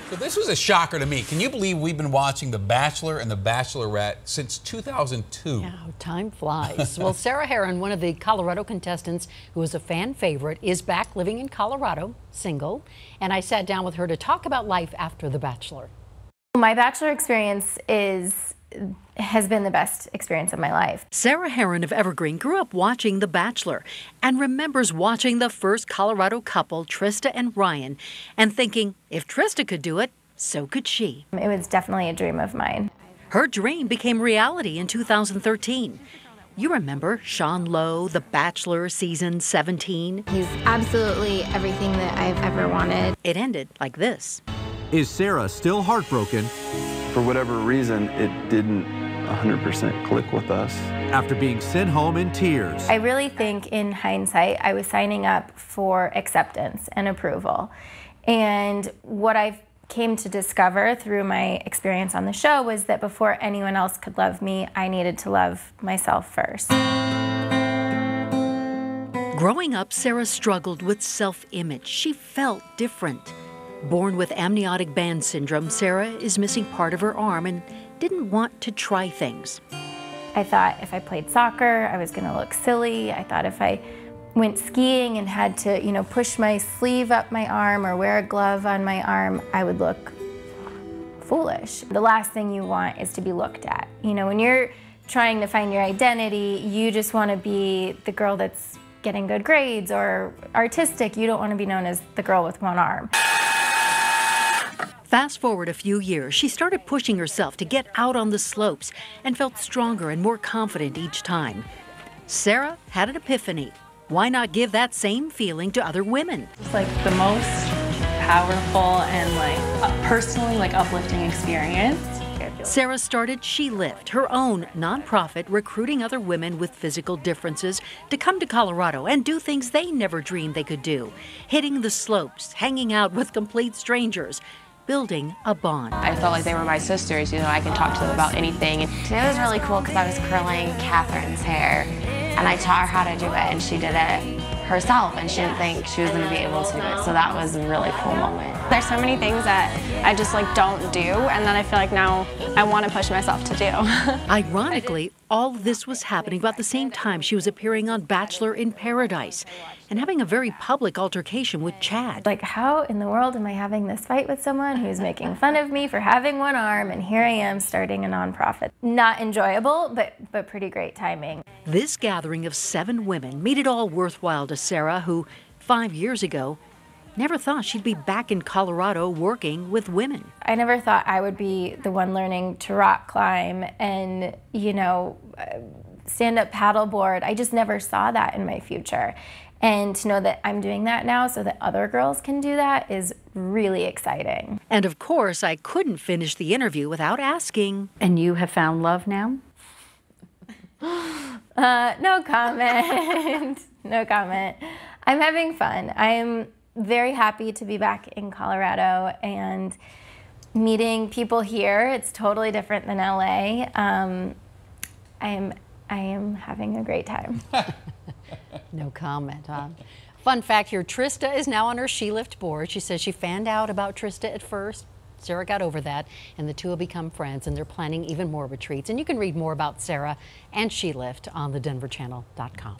So this was a shocker to me. Can you believe we've been watching The Bachelor and The Bachelorette since 2002? Yeah, time flies. Well, Sarah Herron, one of the Colorado contestants who was a fan favorite, is back living in Colorado, single. And I sat down with her to talk about life after The Bachelor. My Bachelor experience has been the best experience of my life. Sarah Herron of Evergreen grew up watching The Bachelor and remembers watching the first Colorado couple, Trista and Ryan, and thinking, if Trista could do it, so could she. It was definitely a dream of mine. Her dream became reality in 2013. You remember Sean Lowe, The Bachelor, season 17? He's absolutely everything that I've ever wanted. It ended like this. Is Sarah still heartbroken? For whatever reason, it didn't 100% click with us. After being sent home in tears. I really think in hindsight, I was signing up for acceptance and approval. And what I came to discover through my experience on the show was that before anyone else could love me, I needed to love myself first. Growing up, Sarah struggled with self-image. She felt different. Born with amniotic band syndrome, Sarah is missing part of her arm and didn't want to try things. I thought if I played soccer, I was going to look silly. I thought if I went skiing and had to, push my sleeve up my arm or wear a glove on my arm, I would look foolish. The last thing you want is to be looked at. When you're trying to find your identity, you just want to be the girl that's getting good grades or artistic. You don't want to be known as the girl with one arm. Fast forward a few years, she started pushing herself to get out on the slopes and felt stronger and more confident each time. Sarah had an epiphany. Why not give that same feeling to other women? It's like the most powerful and personally uplifting experience. Sarah started She Lift, her own nonprofit recruiting other women with physical differences to come to Colorado and do things they never dreamed they could do. Hitting the slopes, hanging out with complete strangers, building a bond. I felt like they were my sisters, I could talk to them about anything. Today was really cool because I was curling Catherine's hair and I taught her how to do it and she did it herself and she didn't think she was going to be able to do it, so that was a really cool moment. There's so many things that I just don't do and that I feel like now I want to push myself to do. Ironically, all this was happening about the same time she was appearing on Bachelor in Paradise and having a very public altercation with Chad. How in the world am I having this fight with someone who's making fun of me for having one arm, and here I am starting a nonprofit. Not enjoyable, but pretty great timing. This gathering of 7 women made it all worthwhile to Sarah, who 5 years ago never thought she'd be back in Colorado working with women. I never thought I would be the one learning to rock climb and, stand-up paddleboard. I just never saw that in my future. And to know that I'm doing that now so that other girls can do that is really exciting. And of course, I couldn't finish the interview without asking, and you have found love now? No comment. No comment. I'm having fun. I'm very happy to be back in Colorado and meeting people here. It's totally different than LA. I am having a great time. No comment, huh? Fun fact here, Trista is now on her She Lift board. She says she fanned out about Trista at first. Sarah got over that, and the two have become friends, and they're planning even more retreats. And you can read more about Sarah and She Lift on thedenverchannel.com.